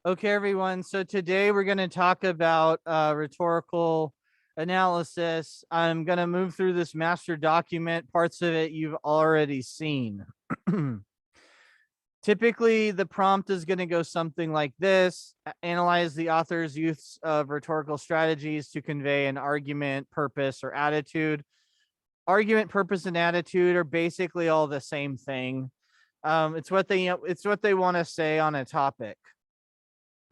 Okay, everyone. So today we're going to talk about rhetorical analysis. I'm going to move through this master document. Parts of it you've already seen. Typically, the prompt is going to go something like this. Analyze the author's use of rhetorical strategies to convey an argument, purpose, or attitude. Argument, purpose, and attitude are basically all the same thing. It's what they want to say on a topic.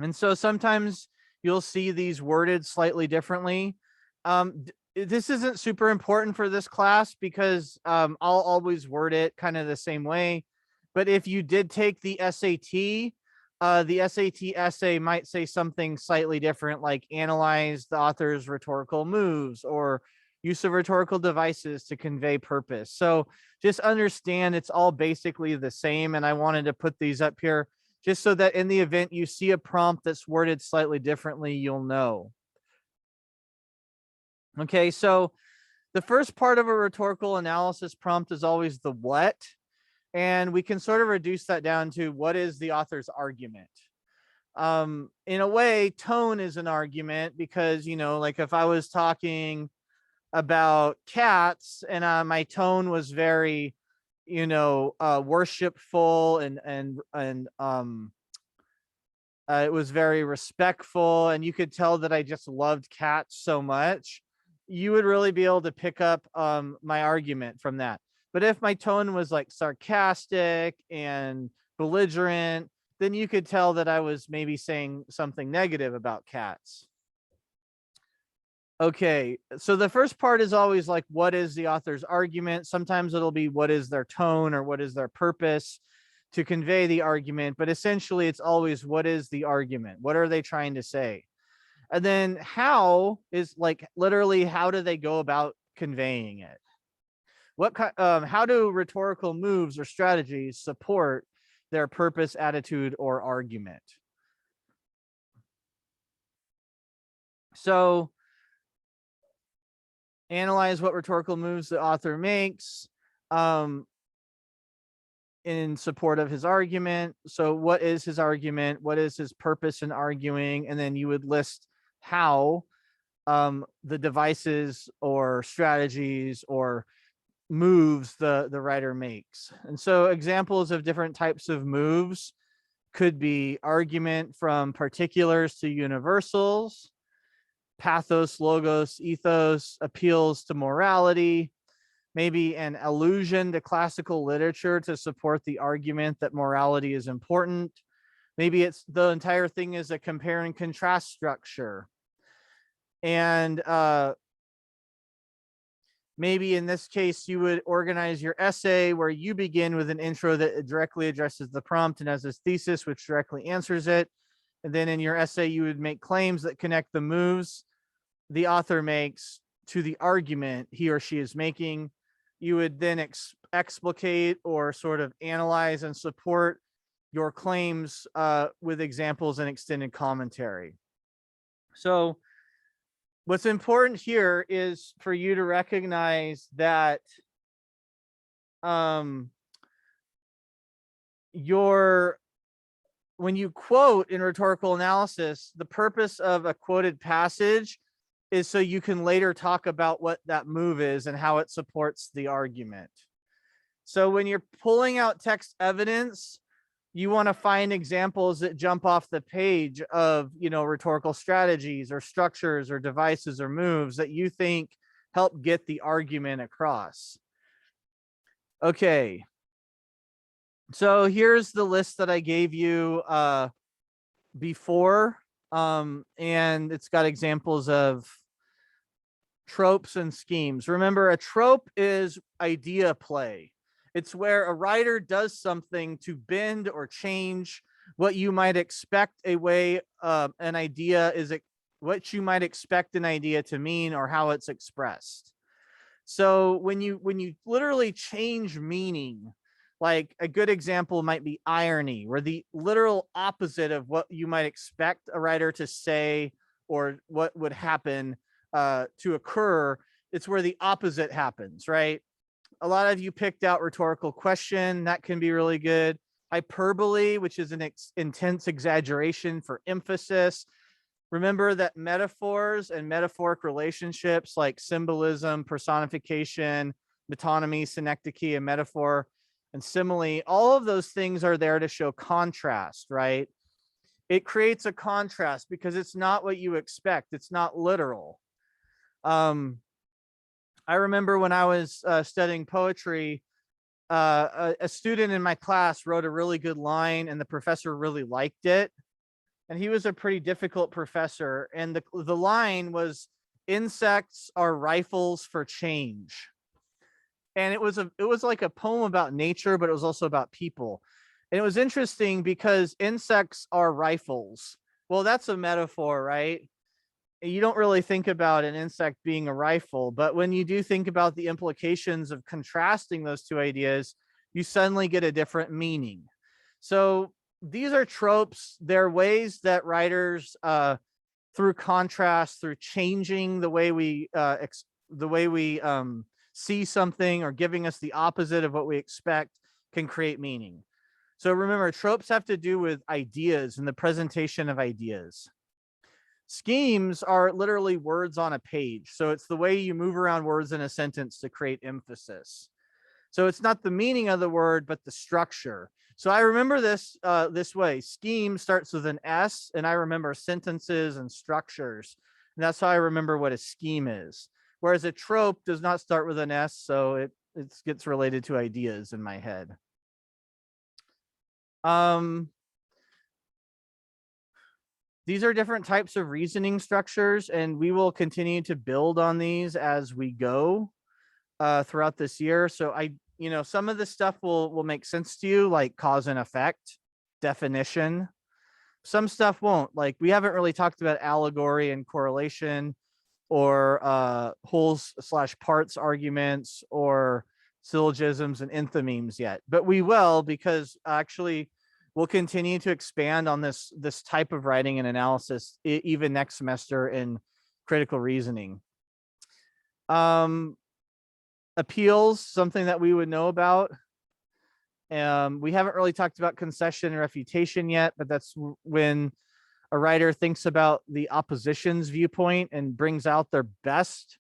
And so sometimes you'll see these worded slightly differently. This isn't super important for this class because I'll always word it kind of the same way. But if you did take the SAT essay might say something slightly different, like analyze the author's rhetorical moves or use of rhetorical devices to convey purpose. So just understand it's all basically the same. And I wanted to put these up here just so that in the event you see a prompt that's worded slightly differently, you'll know. Okay, so the first part of a rhetorical analysis prompt is always the what, and we can sort of reduce that down to what is the author's argument. In a way, tone is an argument because, like if I was talking about cats and my tone was very worshipful and it was very respectful, and you could tell that I just loved cats so much, you would really be able to pick up my argument from that. But if my tone was like sarcastic and belligerent, then you could tell that I was maybe saying something negative about cats. Okay, so the first part is always like, what is the author's argument? Sometimes it'll be what is their tone or what is their purpose to convey the argument, but essentially it's always what is the argument? What are they trying to say? And then how is like literally how do they go about conveying it? How do rhetorical moves or strategies support their purpose, attitude, or argument? So analyze what rhetorical moves the author makes in support of his argument. So what is his argument? What is his purpose in arguing? And then you would list how the devices or strategies or moves the writer makes. And so examples of different types of moves could be argument from particulars to universals, pathos, logos, ethos, appeals to morality, maybe an allusion to classical literature to support the argument that morality is important. Maybe it's the entire thing is a compare and contrast structure. And maybe in this case, you would organize your essay where you begin with an intro that directly addresses the prompt and has a thesis which directly answers it. And then in your essay, you would make claims that connect the moves the author makes to the argument he or she is making. You would then explicate or sort of analyze and support your claims with examples and extended commentary. So what's important here is for you to recognize that when you quote in rhetorical analysis, the purpose of a quoted passage is so you can later talk about what that move is and how it supports the argument. So when you're pulling out text evidence, you want to find examples that jump off the page of, rhetorical strategies or structures or devices or moves that you think help get the argument across. Okay. So here's the list that I gave you before, and it's got examples of tropes and schemes. Remember, a trope is idea play. It's where a writer does something to bend or change what you might expect an idea to mean or how it's expressed. So when you literally change meaning, like a good example might be irony, where the literal opposite of what you might expect a writer to say or what would happen to occur, it's where the opposite happens, right? A lot of you picked out rhetorical question. That can be really good. hyperbole, which is an intense exaggeration for emphasis. Remember that metaphors and metaphoric relationships like symbolism, personification, metonymy, synecdoche, and metaphor and simile, all of those things are there to show contrast, right? It creates a contrast because it's not what you expect. It's not literal. I remember when I was studying poetry, a student in my class wrote a really good line and the professor really liked it. And he was a pretty difficult professor. And the line was, "Insects are rifles for change." And it was like a poem about nature, but it was also about people. And it was interesting because insects are rifles. Well, that's a metaphor, right? You don't really think about an insect being a rifle, but when you do think about the implications of contrasting those two ideas, you suddenly get a different meaning. So these are tropes. They're ways that writers, through contrast, through changing the way we see something or giving us the opposite of what we expect, can create meaning. So remember, tropes have to do with ideas and the presentation of ideas. Schemes are literally words on a page. So it's the way you move around words in a sentence to create emphasis. So it's not the meaning of the word, but the structure. So I remember this this way. Scheme starts with an S, and I remember sentences and structures. And that's how I remember what a scheme is. Whereas a trope does not start with an S, so it gets related to ideas in my head. These are different types of reasoning structures, and we will continue to build on these as we go throughout this year. So some of this stuff will make sense to you, like cause and effect, definition. Some stuff won't. Like, we haven't really talked about allegory and correlation, or wholes/parts arguments, or syllogisms and enthymemes yet, but we will, because actually we'll continue to expand on this type of writing and analysis even next semester in critical reasoning. Appeals, something that we would know about. We haven't really talked about concession and refutation yet, but that's when a writer thinks about the opposition's viewpoint and brings out their best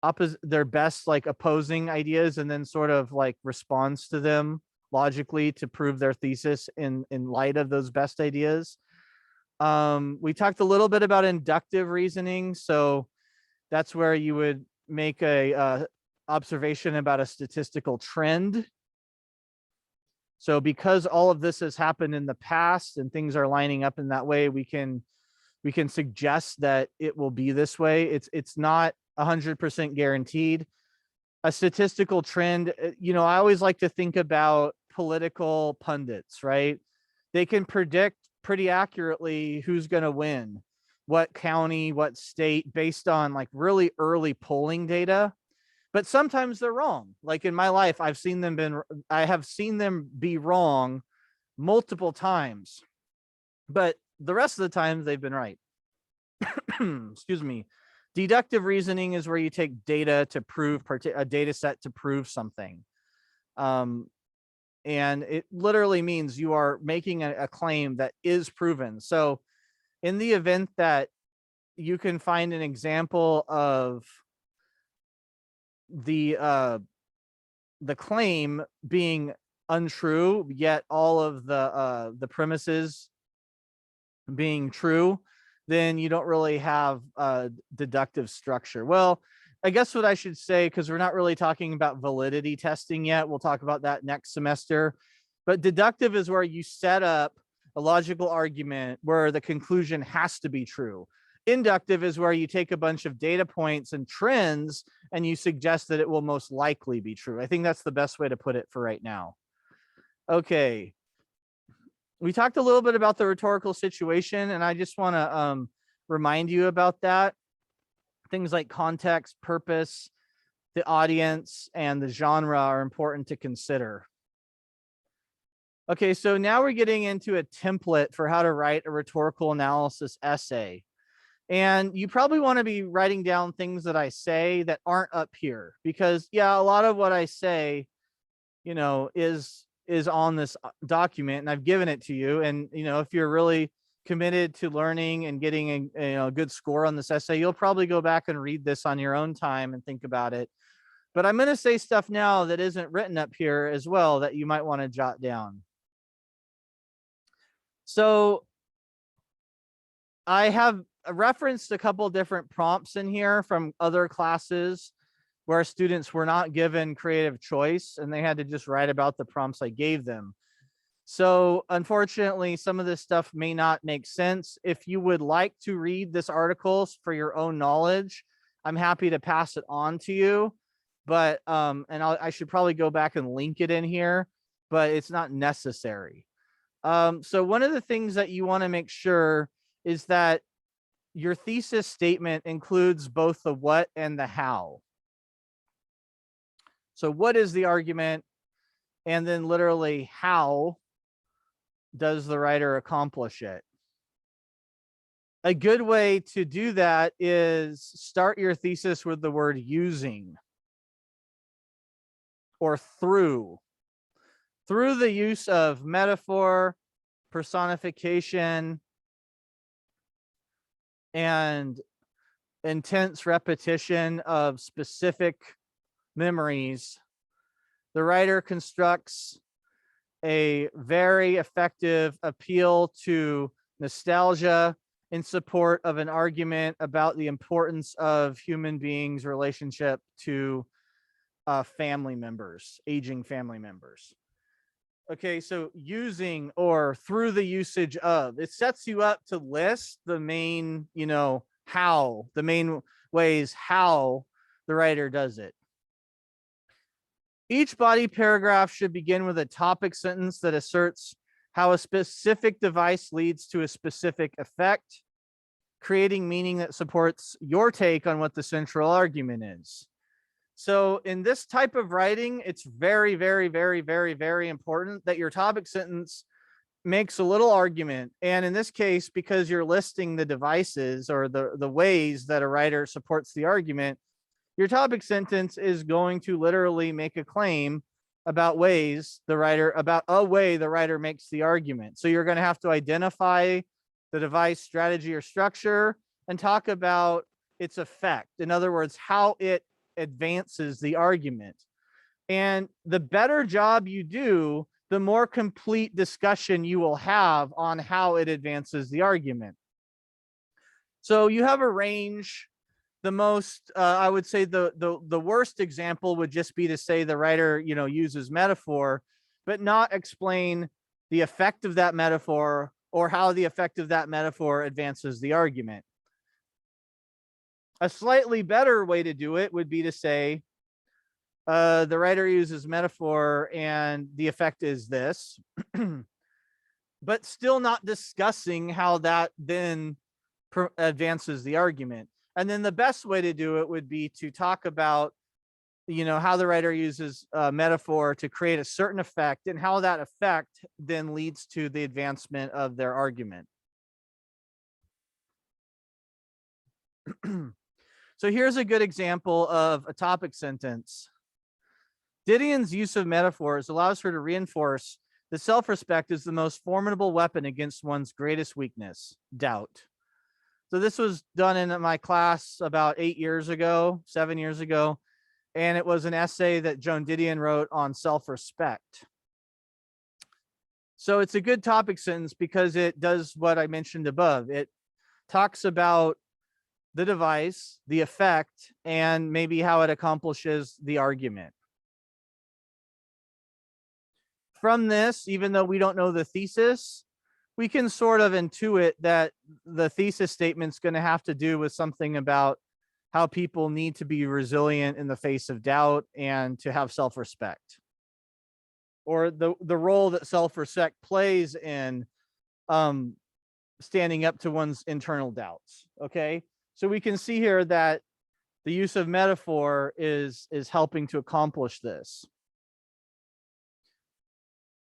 like opposing ideas, and then sort of like responds to them logically to prove their thesis in light of those best ideas. We talked a little bit about inductive reasoning. So that's where you would make a observation about a statistical trend. So because all of this has happened in the past and things are lining up in that way, we can suggest that it will be this way. It's not 100% guaranteed. A statistical trend, I always like to think about political pundits, right? They can predict pretty accurately who's going to win, what county, what state, based on like really early polling data. But sometimes they're wrong. Like in my life, I have seen them be wrong multiple times, but the rest of the time they've been right. Excuse me. Deductive reasoning is where you take data to prove a data set to prove something. And it literally means you are making a claim that is proven. So in the event that you can find an example of the claim being untrue, yet all of the premises being true, then you don't really have a deductive structure. Well, I guess what I should say, because we're not really talking about validity testing yet, we'll talk about that next semester, but deductive is where you set up a logical argument where the conclusion has to be true. Inductive is where you take a bunch of data points and trends and you suggest that it will most likely be true. I think that's the best way to put it for right now. Okay. We talked a little bit about the rhetorical situation, and I just want to remind you about that. Things like context, purpose, the audience, and the genre are important to consider. Okay, so now we're getting into a template for how to write a rhetorical analysis essay. And you probably want to be writing down things that I say that aren't up here, because yeah, a lot of what I say, is is on this document, and I've given it to you. And, if you're really committed to learning and getting a good score on this essay, you'll probably go back and read this on your own time and think about it. But I'm going to say stuff now that isn't written up here as well that you might want to jot down. So I have referenced a couple different prompts in here from other classes where students were not given creative choice and they had to just write about the prompts I gave them. So unfortunately, some of this stuff may not make sense. If you would like to read this article for your own knowledge, I'm happy to pass it on to you. But I should probably go back and link it in here, but it's not necessary. So one of the things that you want to make sure is that your thesis statement includes both the what and the how. So what is the argument? And then literally, how does the writer accomplish it? A good way to do that is start your thesis with the word using or through the use of metaphor, personification, and intense repetition of specific memories. The writer constructs a very effective appeal to nostalgia in support of an argument about the importance of human beings' relationship to family members, aging family members. Okay, so using or through the usage of, it sets you up to list the main, how, the main ways how the writer does it. Each body paragraph should begin with a topic sentence that asserts how a specific device leads to a specific effect, creating meaning that supports your take on what the central argument is. So in this type of writing, it's very, very, very, very, very important that your topic sentence makes a little argument. And in this case, because you're listing the devices or the ways that a writer supports the argument, your topic sentence is going to literally make a claim about a way the writer makes the argument. So you're going to have to identify the device, strategy, or structure and talk about its effect. In other words, how it advances the argument. And the better job you do, the more complete discussion you will have on how it advances the argument. So you have a range. The most, I would say the worst example would just be to say the writer, uses metaphor, but not explain the effect of that metaphor or how the effect of that metaphor advances the argument. A slightly better way to do it would be to say the writer uses metaphor and the effect is this, but still not discussing how that then advances the argument. And then the best way to do it would be to talk about, how the writer uses metaphor to create a certain effect and how that effect then leads to the advancement of their argument. So here's a good example of a topic sentence. Didion's use of metaphors allows her to reinforce that self-respect is the most formidable weapon against one's greatest weakness, doubt. So this was done in my class about 7 years ago, and it was an essay that Joan Didion wrote on self-respect. So it's a good topic sentence because it does what I mentioned above. It talks about the device, the effect, and maybe how it accomplishes the argument. From this, even though we don't know the thesis, we can sort of intuit that the thesis statement's going to have to do with something about how people need to be resilient in the face of doubt and to have self-respect, or the role that self-respect plays in standing up to one's internal doubts. Okay, so we can see here that the use of metaphor is helping to accomplish this.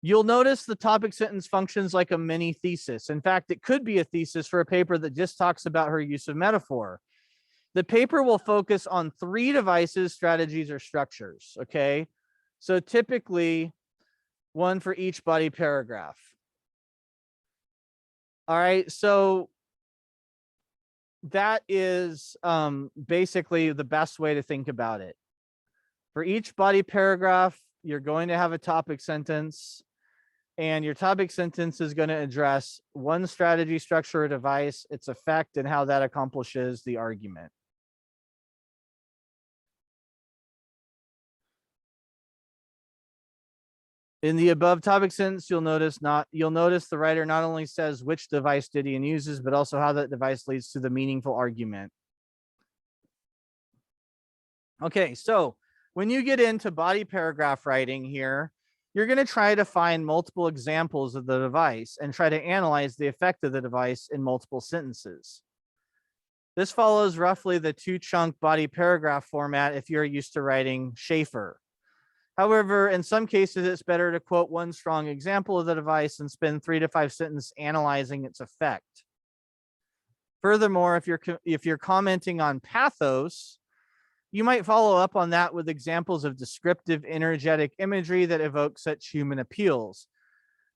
You'll notice the topic sentence functions like a mini thesis. In fact, it could be a thesis for a paper that just talks about her use of metaphor. The paper will focus on 3 devices, strategies, or structures. Okay, so typically one for each body paragraph. All right, so that is basically the best way to think about it. For each body paragraph, you're going to have a topic sentence, and your topic sentence is going to address one strategy, structure, or device, its effect, and how that accomplishes the argument. In the above topic sentence, you'll notice the writer not only says which device Didion uses, but also how that device leads to the meaningful argument. Okay, so when you get into body paragraph writing here, you're going to try to find multiple examples of the device and try to analyze the effect of the device in multiple sentences. This follows roughly the two-chunk body paragraph format if you're used to writing Schaefer. However, in some cases, it's better to quote one strong example of the device and spend 3 to 5 sentences analyzing its effect. Furthermore, if you're commenting on pathos, you might follow up on that with examples of descriptive, energetic imagery that evoke such human appeals.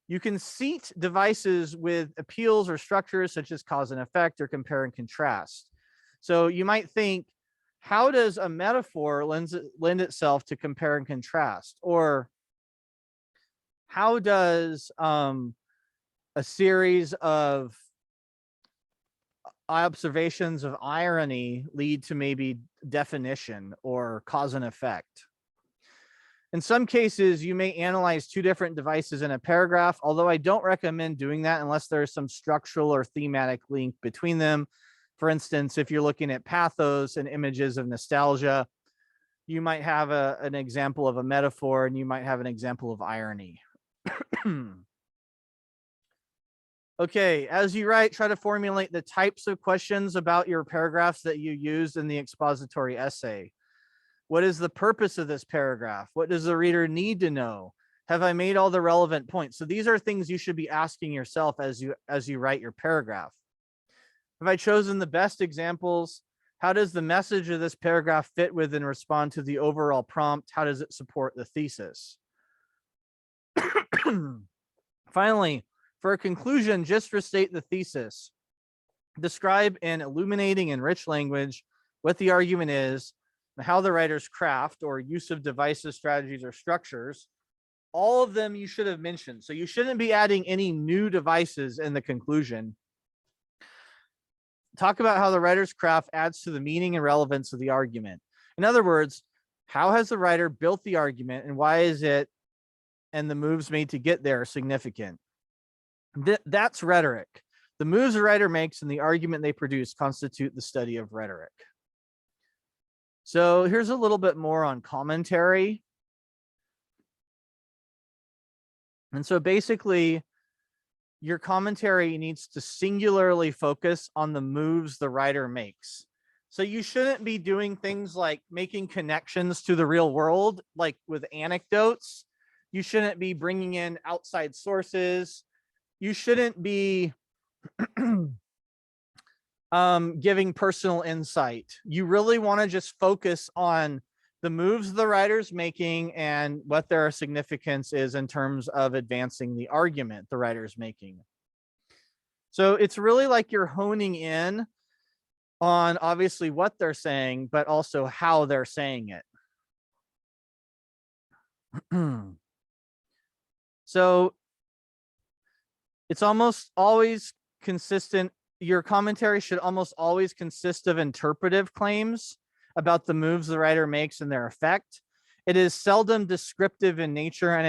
You can seat devices with appeals or structures such as cause and effect or compare and contrast. So you might think, how does a metaphor lend itself to compare and contrast? Or how does a series of observations of irony lead to maybe definition or cause and effect? In some cases, you may analyze 2 different devices in a paragraph, although I don't recommend doing that unless there's some structural or thematic link between them. For instance, if you're looking at pathos and images of nostalgia, you might have an example of a metaphor and you might have an example of irony. Okay, as you write, try to formulate the types of questions about your paragraphs that you used in the expository essay. What is the purpose of this paragraph? What does the reader need to know? Have I made all the relevant points? So these are things you should be asking yourself as you write your paragraph. Have I chosen the best examples? How does the message of this paragraph fit with and respond to the overall prompt? How does it support the thesis? Finally, for a conclusion, just restate the thesis. Describe in illuminating and rich language what the argument is, and how the writer's craft or use of devices, strategies, or structures, all of them you should have mentioned. So you shouldn't be adding any new devices in the conclusion. Talk about how the writer's craft adds to the meaning and relevance of the argument. In other words, how has the writer built the argument and why is it and the moves made to get there significant? That's rhetoric. The moves the writer makes and the argument they produce constitute the study of rhetoric. So here's a little bit more on commentary. And so basically, your commentary needs to singularly focus on the moves the writer makes. So you shouldn't be doing things like making connections to the real world, like with anecdotes. You shouldn't be bringing in outside sources. You shouldn't be giving personal insight. You really want to just focus on the moves the writer's making and what their significance is in terms of advancing the argument the writer's making. So it's really like you're honing in on obviously what they're saying, but also how they're saying it. So it's almost always consistent. Your commentary should almost always consist of interpretive claims about the moves the writer makes and their effect. It is seldom descriptive in nature, and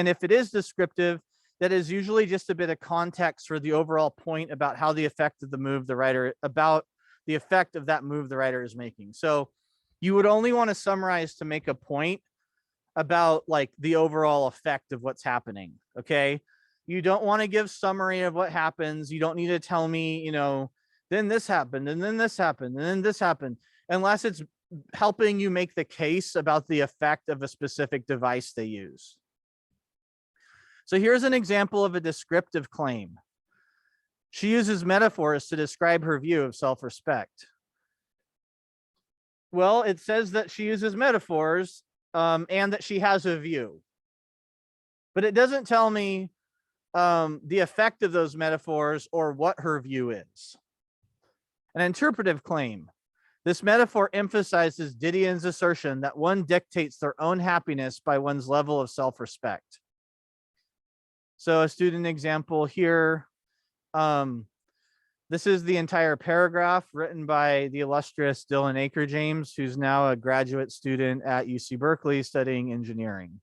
if it is descriptive, that is usually just a bit of context for the overall point about how the effect of that move the writer is making. So you would only want to summarize to make a point about like the overall effect of what's happening. Okay. You don't want to give summary of what happens. You don't need to tell me, then this happened and then this happened and then this happened, unless it's helping you make the case about the effect of a specific device they use. So here's an example of a descriptive claim. She uses metaphors to describe her view of self-respect. Well, it says that she uses metaphors and that she has a view. but it doesn't tell me the effect of those metaphors or what her view is. An interpretive claim. This metaphor emphasizes Didion's assertion that one dictates their own happiness by one's level of self-respect. So a student example here. This is the entire paragraph written by the illustrious Dylan Aker James, who's now a graduate student at UC Berkeley studying engineering.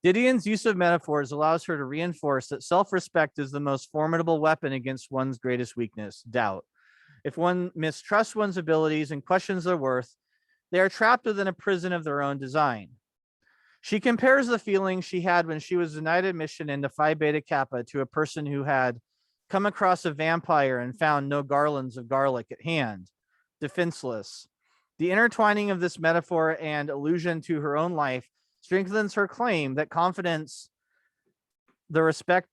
Didion's use of metaphors allows her to reinforce that self-respect is the most formidable weapon against one's greatest weakness, doubt. If one mistrusts one's abilities and questions their worth, they are trapped within a prison of their own design. She compares the feeling she had when she was denied admission into Phi Beta Kappa to a person who had come across a vampire and found no garlands of garlic at hand, defenseless. The intertwining of this metaphor and allusion to her own life strengthens her claim that confidence, the respect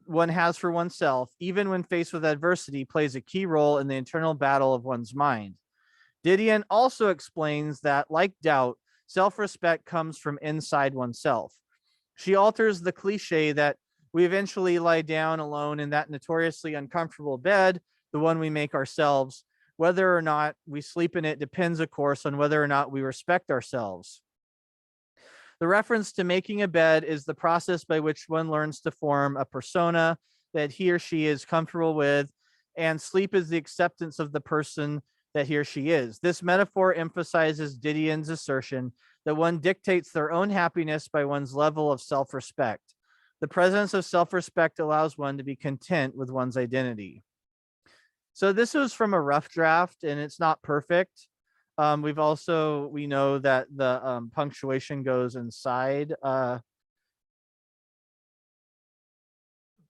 one has for oneself, even when faced with adversity, plays a key role in the internal battle of one's mind. Didion also explains that, like doubt, self-respect comes from inside oneself. She alters the cliche that we eventually lie down alone in that notoriously uncomfortable bed, the one we make ourselves. Whether or not we sleep in it depends, of course, on whether or not we respect ourselves. The reference to making a bed is the process by which one learns to form a persona that he or she is comfortable with, and sleep is the acceptance of the person that he or she is. This metaphor emphasizes Didion's assertion that one dictates their own happiness by one's level of self-respect. The presence of self-respect allows one to be content with one's identity. So this was from a rough draft, and it's not perfect. We know that the punctuation goes inside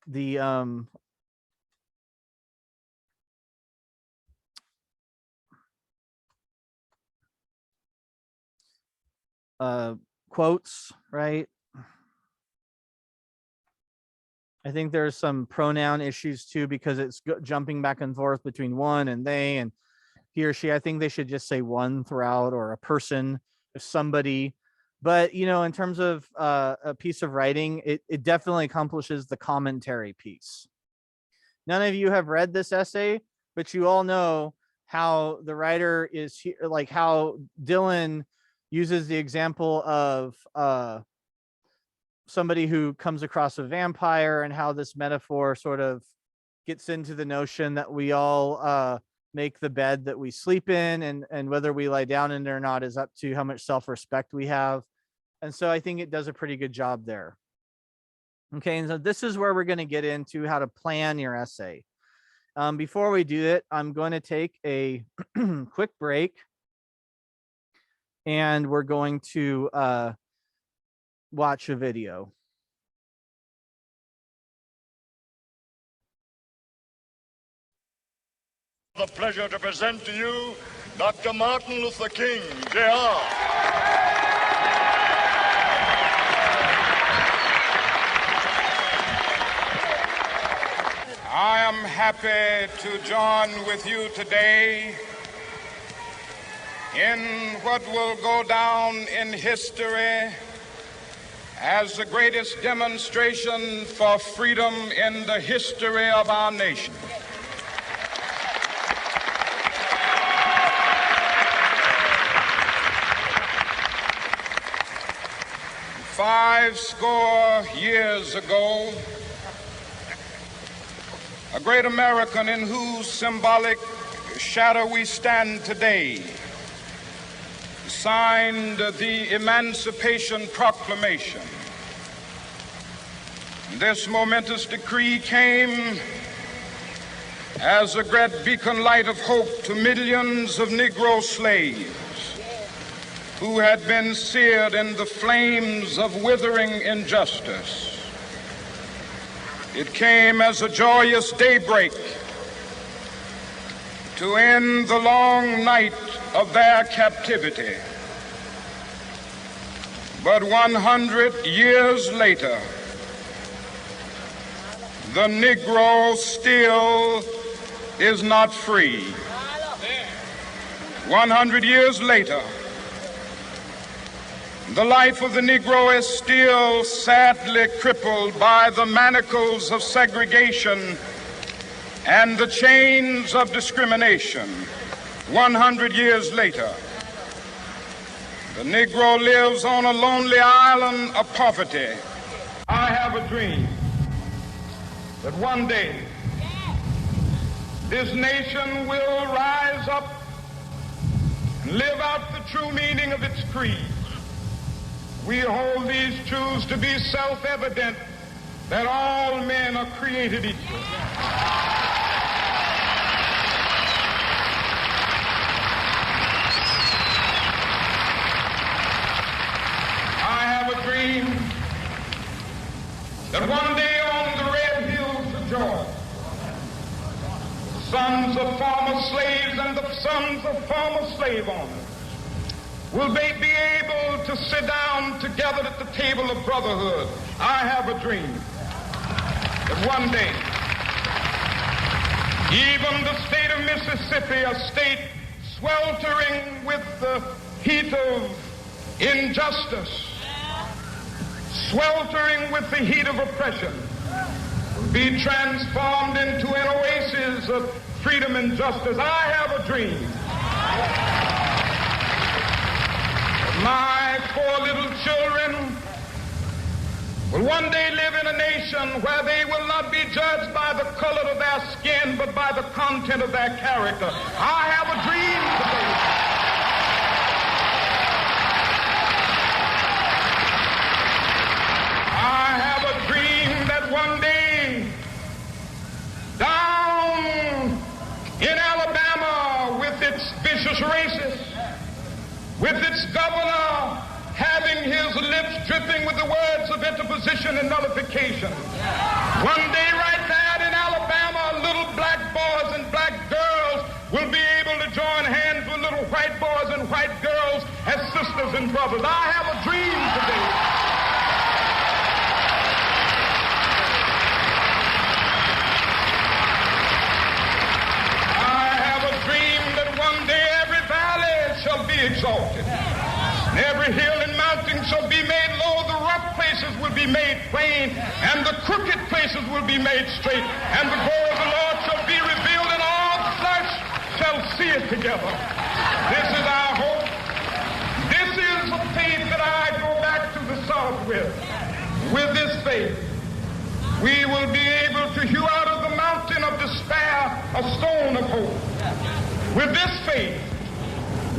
the quotes, right? I think there's some pronoun issues too, because it's jumping back and forth between one and they and he or she. I think they should just say one throughout, or a person, or somebody. But, you know, in terms of a piece of writing, it definitely accomplishes the commentary piece. None of you have read this essay, but you all know how the writer is here, like how Dylan uses the example of somebody who comes across a vampire, and how this metaphor sort of gets into the notion that we all make the bed that we sleep in, and whether we lie down in it or not is up to how much self-respect we have. And so I think it does a pretty good job there. Okay, and so this is where we're going to get into how to plan your essay. Before we do it, I'm going to take a quick break, and we're going to watch a video. The pleasure to present to you Dr. Martin Luther King, Jr. I am happy to join with you today in what will go down in history as the greatest demonstration for freedom in the history of our nation. Five score years ago, a great American in whose symbolic shadow we stand today signed the Emancipation Proclamation. This momentous decree came as a great beacon light of hope to millions of Negro slaves who had been seared in the flames of withering injustice. It came as a joyous daybreak to end the long night of their captivity. But 100 years later, the Negro still is not free. 100 years later, The life of the Negro is still sadly crippled by the manacles of segregation and the chains of discrimination. 100 years later, the Negro lives on a lonely island of poverty. I have a dream that one day this nation will rise up and live out the true meaning of its creed. We hold these truths to be self-evident, that all men are created equal. I have a dream that one day on the red hills of Georgia, sons of former slaves and the sons of former slave owners will they be able to sit down together at the table of brotherhood. I have a dream that one day, even the state of Mississippi, a state sweltering with the heat of injustice, sweltering with the heat of oppression, will be transformed into an oasis of freedom and justice. I have a dream. My four little children will one day live in a nation where they will not be judged by the color of their skin, but by the content of their character. I have a dream today. I have a dream that one day, down in Alabama, with its vicious racists, with its governor having his lips dripping with the words of interposition and nullification. One day right there in Alabama, little black boys and black girls will be able to join hands with little white boys and white girls as sisters and brothers. I have a dream today. I have a dream that one day every valley shall be exalted. And every hill and mountain shall be made low. The rough places will be made plain, and the crooked places will be made straight. And the glory of the Lord shall be revealed, and all flesh shall see it together. This is our hope. This is the faith that I go back to the South with. With this faith, we will be able to hew out of the mountain of despair a stone of hope. With this faith,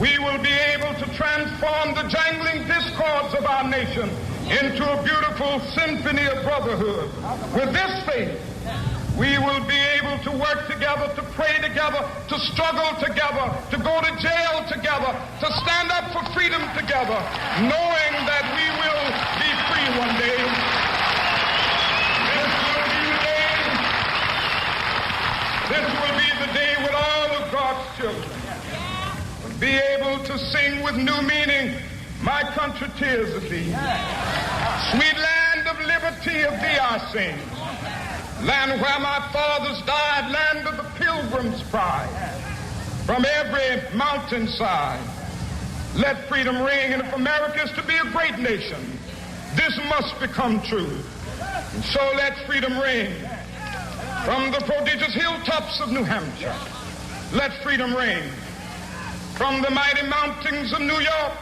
we will be able to transform the jangling discords of our nation into a beautiful symphony of brotherhood. With this faith, we will be able to work together, to pray together, to struggle together, to go to jail together, to stand up for freedom together, knowing that we will be free one day. This will be the day when all of God's children be able to sing with new meaning, my country tears of thee. Sweet land of liberty, of thee I sing. Land where my fathers died, land of the pilgrim's pride. From every mountainside, let freedom ring. And if America is to be a great nation, this must become true. And so let freedom ring. From the prodigious hilltops of New Hampshire, let freedom ring. From the mighty mountains of New York,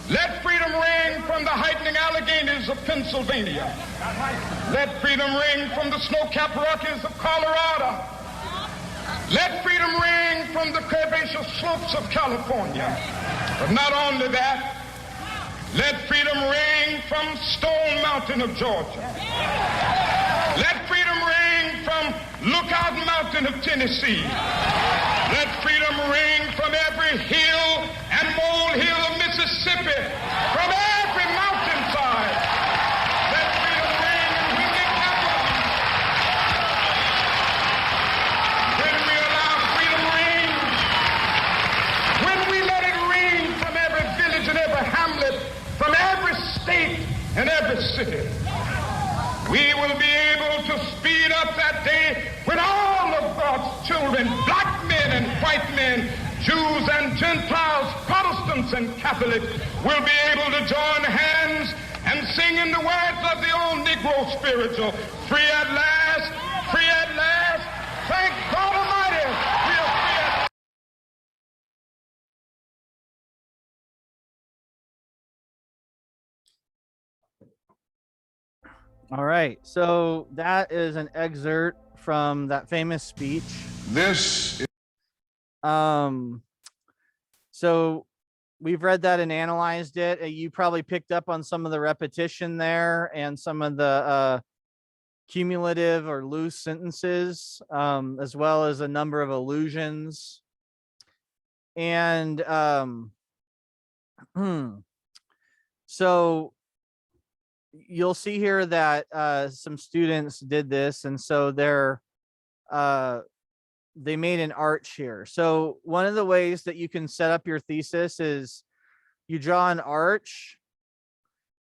let freedom ring. From the heightening Alleghenies of Pennsylvania, let freedom ring. From the snow-capped Rockies of Colorado, let freedom ring. From the curvaceous slopes of California. But not only that, let freedom ring from Stone Mountain of Georgia. Let freedom ring from Lookout Mountain of Tennessee. Let freedom ring from every hill and molehill of Mississippi, from every mountainside. Let freedom ring in Whitney Capital. When we allow freedom ring, when we let it ring from every village and every hamlet, from every state and every city, we will be able to speed up that day when all of God's children, black men and white men, Jews and Gentiles, Protestant Protestants and Catholics will be able to join hands and sing in the words of the old Negro spiritual, free at last, free at last. Thank God Almighty, we are free at last. All right, so that is an excerpt from that famous speech. This is So we've read that and analyzed it. You probably picked up on some of the repetition there and some of the cumulative or loose sentences, as well as a number of allusions. And so you'll see here that some students did this, and so they made an arch here. So one of the ways that you can set up your thesis is you draw an arch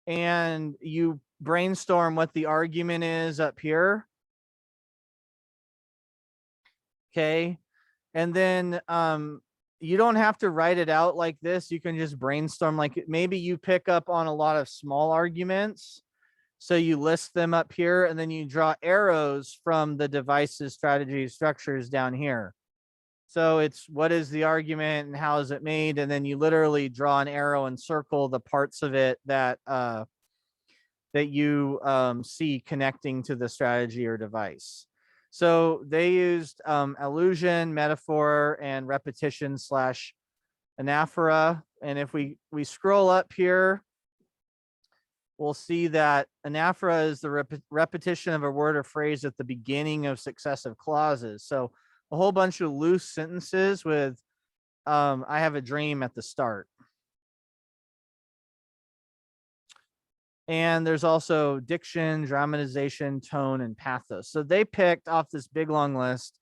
and you brainstorm what the argument is up here. Okay. And then you don't have to write it out like this. You can just brainstorm, like maybe you pick up on a lot of small arguments. So you list them up here, and then you draw arrows from the devices, strategies, structures down here. So it's what is the argument and how is it made? And then you literally draw an arrow and circle the parts of it that you see connecting to the strategy or device. So they used allusion, metaphor, and repetition / anaphora. And if we scroll up here, we'll see that anaphora is the repetition of a word or phrase at the beginning of successive clauses. So a whole bunch of loose sentences with I have a dream at the start. And there's also diction, dramatization, tone, and pathos. So they picked off this big long list: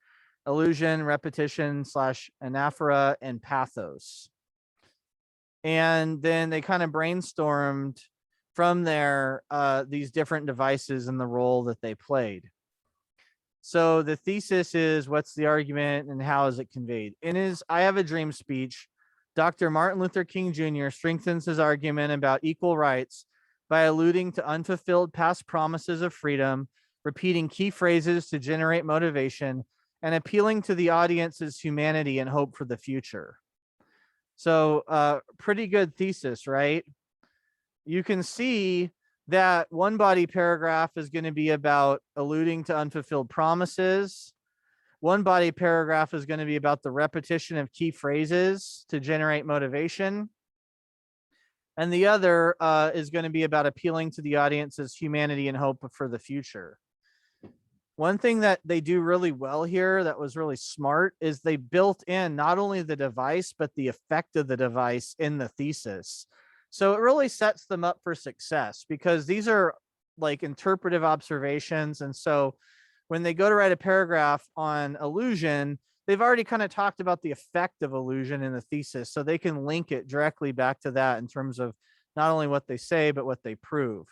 allusion, repetition / anaphora, and pathos. And then they kind of brainstormed from there these different devices and the role that they played. So the thesis is, what's the argument and how is it conveyed? In his I Have a Dream speech, Dr. Martin Luther King Jr. strengthens his argument about equal rights by alluding to unfulfilled past promises of freedom, repeating key phrases to generate motivation, and appealing to the audience's humanity and hope for the future. So pretty good thesis, right? You can see that one body paragraph is going to be about alluding to unfulfilled promises. One body paragraph is going to be about the repetition of key phrases to generate motivation. And the other is going to be about appealing to the audience's humanity and hope for the future. One thing that they do really well here that was really smart is they built in not only the device, but the effect of the device in the thesis. So it really sets them up for success, because these are like interpretive observations. And so when they go to write a paragraph on illusion, they've already kind of talked about the effect of illusion in the thesis. So they can link it directly back to that in terms of not only what they say, but what they prove.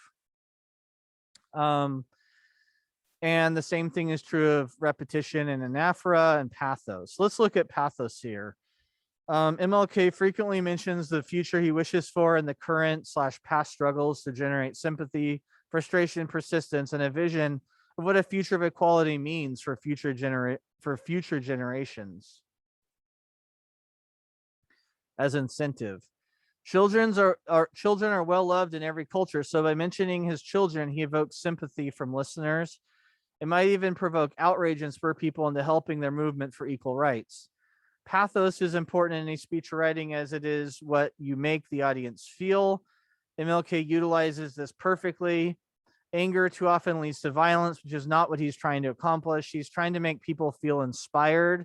And the same thing is true of repetition and anaphora and pathos. Let's look at pathos here. MLK frequently mentions the future he wishes for and the current / past struggles to generate sympathy, frustration, persistence, and a vision of what a future of equality means for future generations as incentive. Children are well loved in every culture, so by mentioning his children, he evokes sympathy from listeners. It might even provoke outrage and spur people into helping their movement for equal rights. Pathos is important in any speech writing, as it is what you make the audience feel. MLK utilizes this perfectly. Anger too often leads to violence, which is not what he's trying to accomplish. He's trying to make people feel inspired.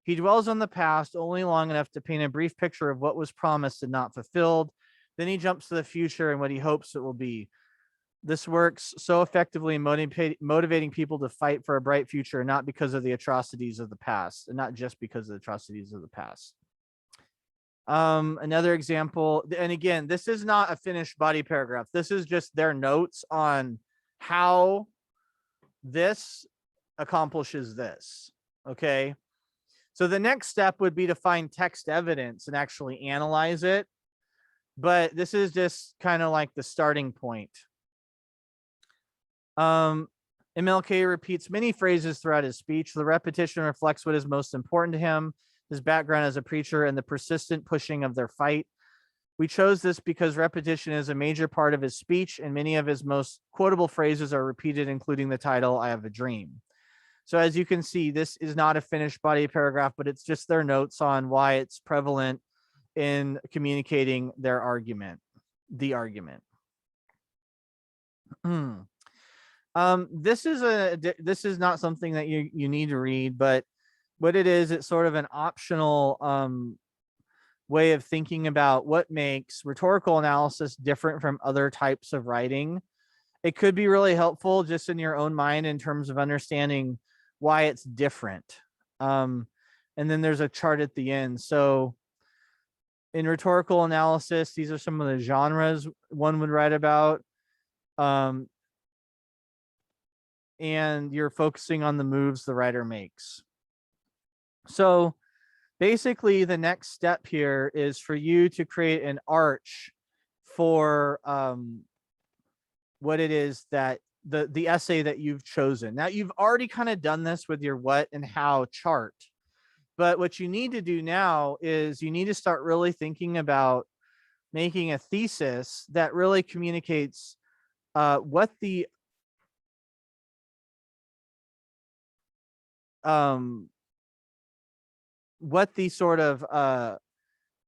He dwells on the past only long enough to paint a brief picture of what was promised and not fulfilled. Then he jumps to the future and what he hopes it will be. This works so effectively in motivating people to fight for a bright future, not because of the atrocities of the past, and not just because of the atrocities of the past. Another example, and again, this is not a finished body paragraph. This is just their notes on how this accomplishes this. Okay. So the next step would be to find text evidence and actually analyze it. but this is just kind of like the starting point. MLK repeats many phrases throughout his speech. The repetition reflects what is most important to him, his background as a preacher, and the persistent pushing of their fight. We chose this because repetition is a major part of his speech, and many of his most quotable phrases are repeated, including the title, I Have a Dream. So as you can see, this is not a finished body paragraph, but it's just their notes on why it's prevalent in communicating their argument, the argument. This is not something that you need to read, but what it is, it's sort of an optional way of thinking about what makes rhetorical analysis different from other types of writing. It could be really helpful just in your own mind in terms of understanding why it's different. And then there's a chart at the end. So in rhetorical analysis, these are some of the genres one would write about. And you're focusing on the moves the writer makes. So basically, the next step here is for you to create an arch for what it is that the essay that you've chosen. Now, you've already kind of done this with your what and how chart, but what you need to do now is you need to start really thinking about making a thesis that really communicates what the sort of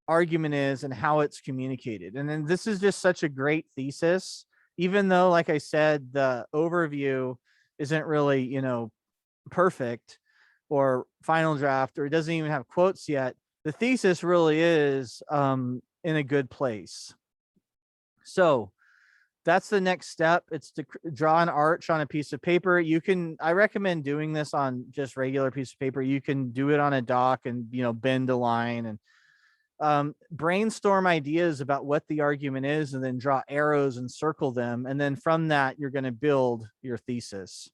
argument is and how it's communicated. And then this is just such a great thesis, even though, like I said, the overview isn't really, perfect or final draft, or it doesn't even have quotes yet. The thesis really is in a good place. So that's the next step. It's to draw an arch on a piece of paper. I recommend doing this on just regular piece of paper. You can do it on a doc and, bend a line and brainstorm ideas about what the argument is, and then draw arrows and circle them. And then from that, you're going to build your thesis.